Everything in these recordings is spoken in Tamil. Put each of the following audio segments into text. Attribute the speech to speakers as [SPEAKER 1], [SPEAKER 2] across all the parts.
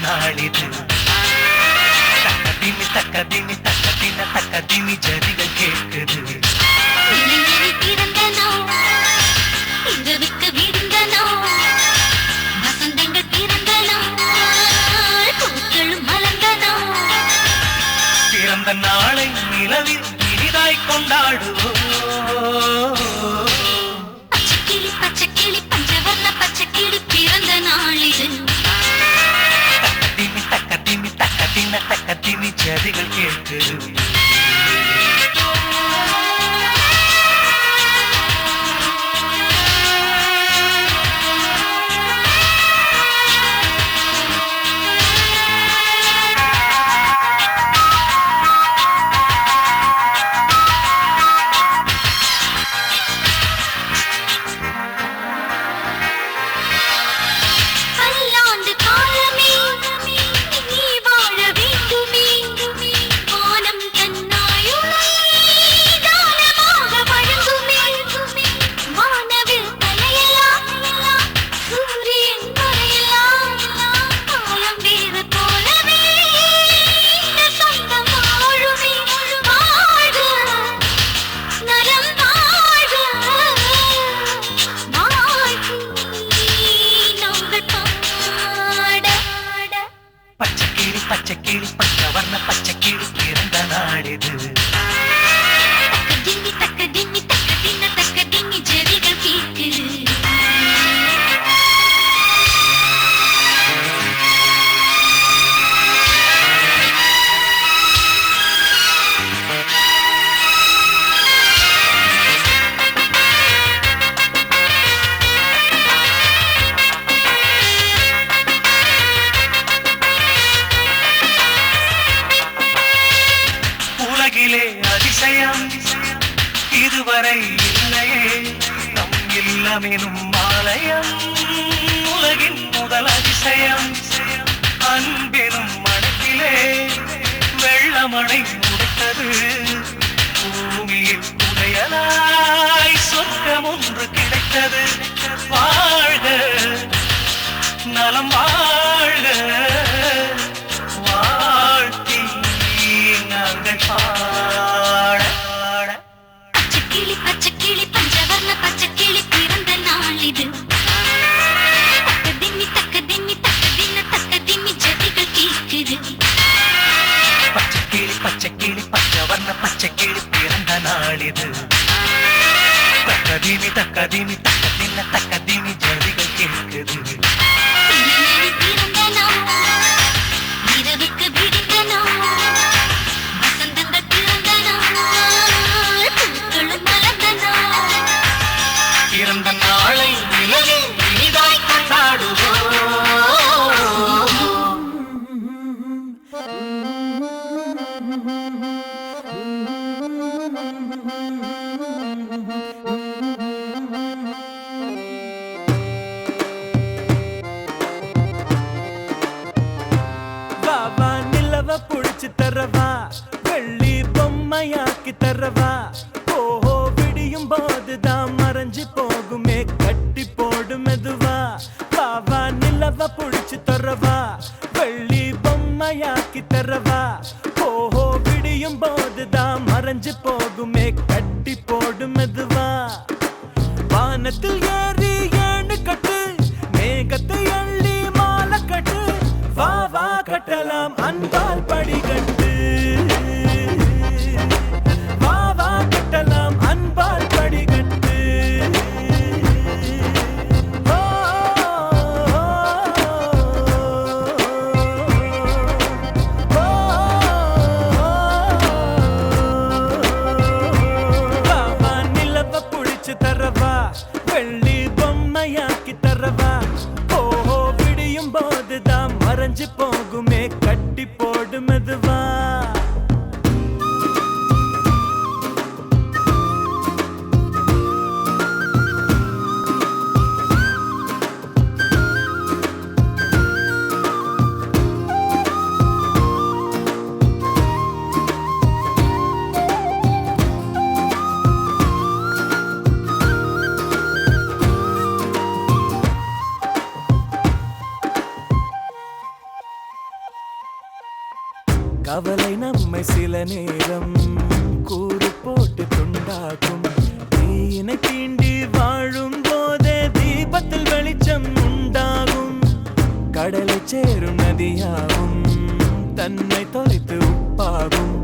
[SPEAKER 1] நாளிது தக்கதிமி தக்கதிமி தக்கதின தக்கதிமி ஜதிகள் கேட்குது பிறந்த நாளை நிலவில் இனிதாய் கொண்டாடுவோம்
[SPEAKER 2] பச்சைக்கிளி பச்சைக்கிளி பஞ்சவர்ண பச்சைக்கிளி பிறந்த நாளிது
[SPEAKER 1] தக்கதிமி தக்கதிமி தக்கதின தக்கதிமி ஜதிகள் கேட்குது பச்சைக்கிளி பச்சவர்ண பச்சைக்கிளி பிறந்த நாளிது
[SPEAKER 2] தக்கதிமி தக்கதிமி தக்கதின தக்கதிமி ஜதிகள் கேட்குது
[SPEAKER 1] அதிசயம் இதுவரை இல்லையே நம் இல்லமெனும் ஆலயம் உலகின் முதல் அதிசயம் அன்பெனும் மனத்திலே வெள்ளமடை முடித்தது பூமியில் புதையலாய் சொர்க்கம் ஒன்று கிடைத்தது வாழ்க நலம் வாழ்க வாழ்த்தி நாங்கள்
[SPEAKER 2] பச்சைக்கிளி பச்சைக்கிளி பஞ்சவர்ண பச்சைக்கிளி பிறந்த நாளிது தக்கதிமி தக்கதிமி தக்கதின தக்கதிமி ஜதிகள் கேட்குது
[SPEAKER 1] பச்சைக்கிளி பச்சைக்கிளி பச்சவர்ண பச்சைக்கிளி பிறந்த நாளிது தக்கதிமி தக்கதிமி தக்கதின தக்கதிமி ஜதிகள் கேட்குது
[SPEAKER 2] பிறந்த நாள் இரவுக்கு விடிந்த நாள் வசந்தங்கள் பிறந்த நாள் பூக்களும் மலர்ந்த நாள்
[SPEAKER 1] பிறந்த நாளை நிலவில் இனிதாய் கொண்டாடுவோம்
[SPEAKER 3] புடிச்சு தரவா வெள்ளி பொம்மையாக்கி தரவா ஓஹோ விடியும் போதுதான் மறைஞ்சு போகுமே கட்டி போடு மெதுவா பாவா நிலவ புடிச்சு தரவா வெள்ளி பொம்மையாக்கி தரவா ஓஹோ விடியும் போதுதான் மறைஞ்சு போகுமே கட்டி போடு மெதுவா வானத்தில் ஏறி ஏணு கட்டு மேகத்தை அள்ளி மாலை கட்டு வா வா கட்டலாம் அன்பால் படிகட்டு வா வா கட்டலாம் அன்பால் படிகட்டு பாவா நிலவ புடிச்சு தரவா வெள்ளி பொம்மையாக்கி தரவா ஓஹோ விடியும் போதுதான் மறைஞ்சு போகுமே கட்டி போடு மெதுவா சில நேரம் கூறு போட்டு துண்டாக்கும் தீயினை தீண்டி வாழும் போதே தீபத்தில் வெளிச்சம் உண்டாகும் கடலை சேரும் நதியாகும் தன்னை தொலைத்து உப்பாகும்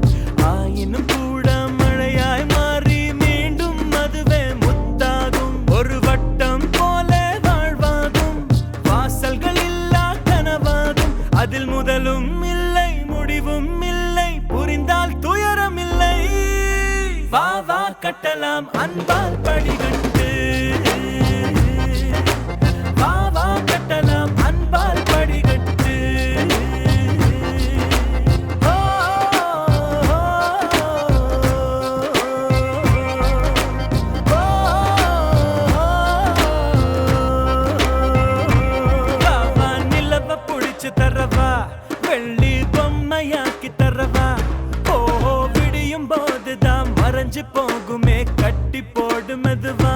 [SPEAKER 3] ஆயினும் கூட மழையாய் மாறி மீண்டும் அதுவே முத்தாகும் ஒரு வட்டம் போல வாழ்வாகும் வாசல்கள் இல்லா கனவாகும் அதில் முதலும் இல்லை முடிவும் இல்லை புரிந்தால் துயரம் இல்லை வா வா கட்டலாம் அன்பால் படிகட்டு வா வா கட்டலாம் அன்பால் படிகட்டு ஓ, ஓ, ஓ, வா வா நிலவ புடிச்சு தரவா வெள்ளி பொம்மையாக்கி தரவா ஓ விடியும் போதுதான் மறைஞ்சு போகுமே கட்டி போடு மெதுவா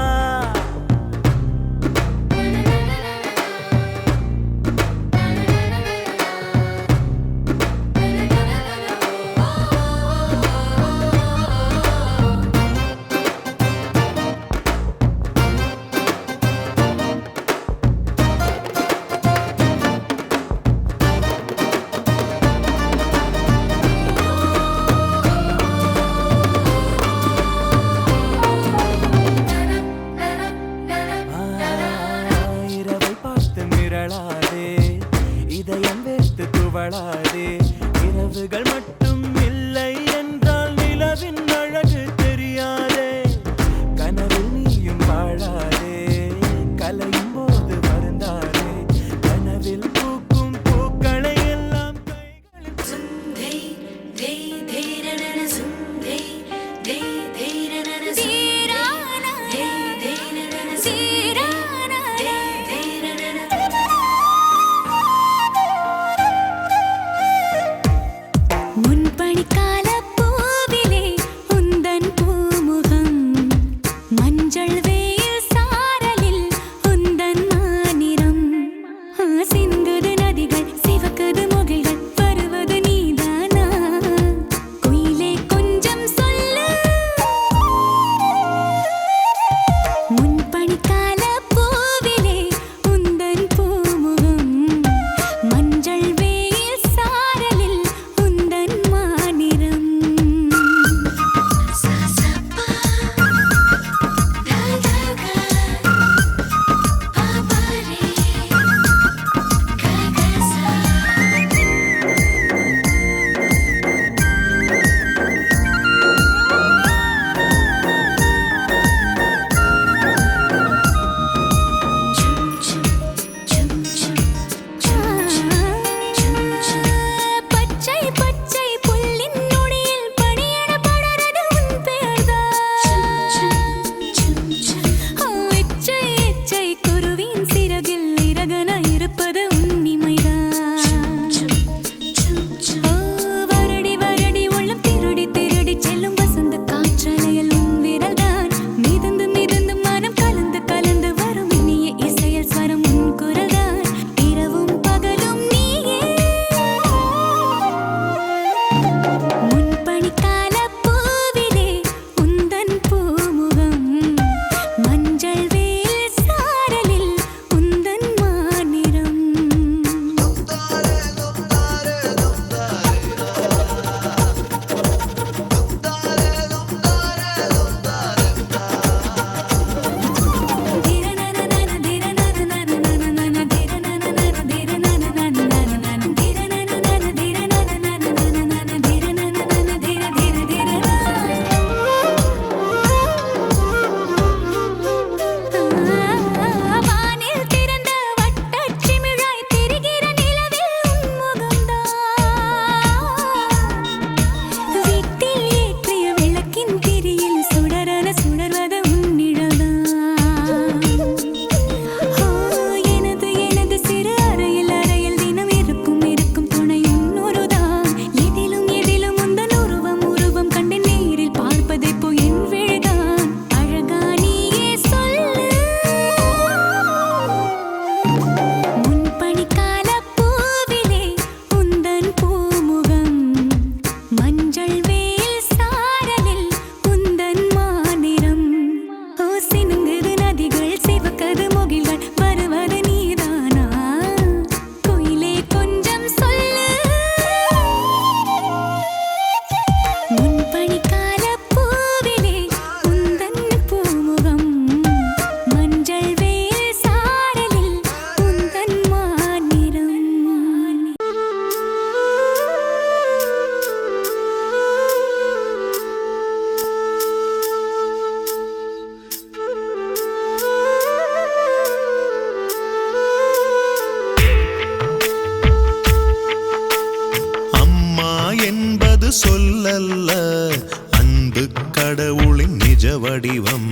[SPEAKER 4] வடிவம்.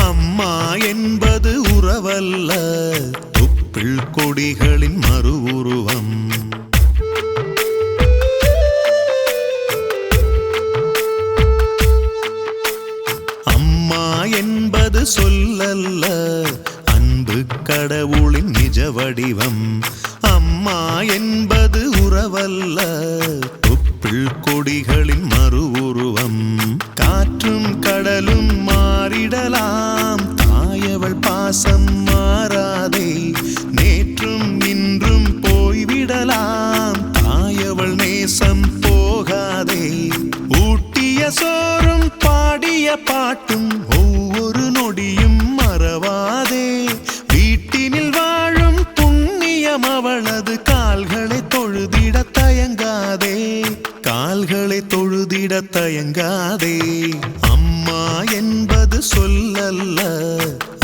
[SPEAKER 4] அம்மா என்பது உறவல்ல, தொப்புள் கொடிகளின் மறு உருவம். அம்மா என்பது சொல்லல்ல, அன்பு கடவுளின் நிஜ வடிவம். அம்மா என்பது உறவல்ல, தொப்புள் கொடிகளின் மறு உருவம். காற்றும் கடலும் மாறிடலாம், தாயவள் பாசம் மாறாதே. நேற்றும் இன்றும் போய்விடலாம், தாயவள் நேசம் போகாதே. ஊட்டிய சோறும் பாடிய பாட்டும் ஒவ்வொரு நொடியும் மறவாதே. வீட்டினில் வாழும் புண்ணியம் அவளது கால்களை தொழுதிட தயங்காதே, கால்களை தொழுதிட தயங்காதே. அம்மா என்பது சொல்லல்ல,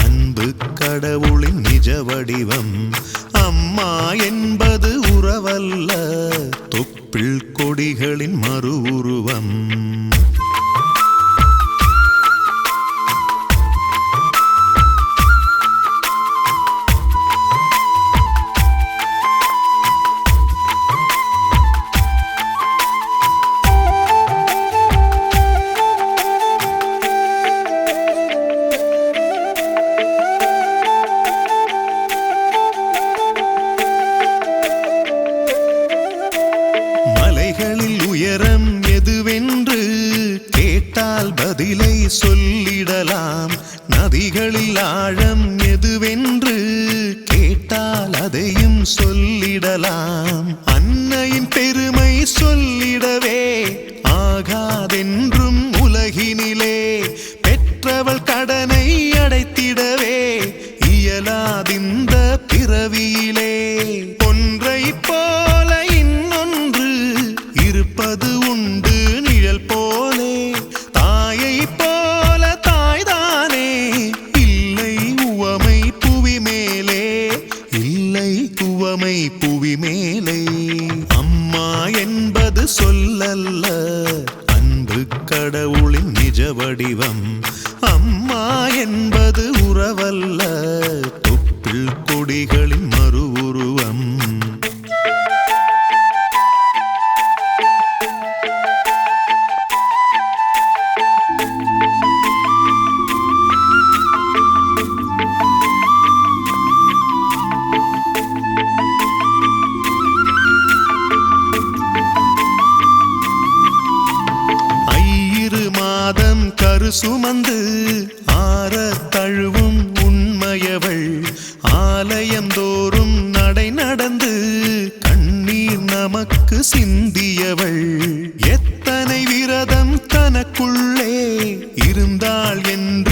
[SPEAKER 4] அன்பு கடவுளின் நிஜ வடிவம். அம்மா என்பது உறவல்ல, தொப்புள் கொடிகளின் மறு உருவம். மலைகளில் உயரம் எதுவென்று கேட்டால் பதிலை சொல்லிடலாம். நதிகளில் ஆழம் எதுவென்று கேட்டால் அதையும் சொல்லிடலாம். அன்னையின் பெருமை சொல்லிடவே ஆகாதென்றும் உலகினிலே, பெற்றவள் கடனை அடைத்திடவே இயலாதிந்த பிறவியிலே. ஒன்றை போல இன்னொன்று இருப்பது உண்டு நிழல் போலே, தாயை போல தாய்தானே இல்லை உவமை புவி மேலே, இல்லை உவமை புவி மேலே. அம்மா என்பது சொல்லல்ல, அன்பு கடவுளின் நிஜ வடிவம். அம்மா என்பது உறவல்ல, தொப்புள் கொடிகளின் மறு உருவம். மாதம் கரு சுமந்து ஆற தழுவும் உண்மையவள். ஆலயம் தோறும் நடை நடந்து கண்ணீர் நமக்கு சிந்தியவள். எத்தனை விரதம் தனக்குள்ளே இருந்தாள் என்று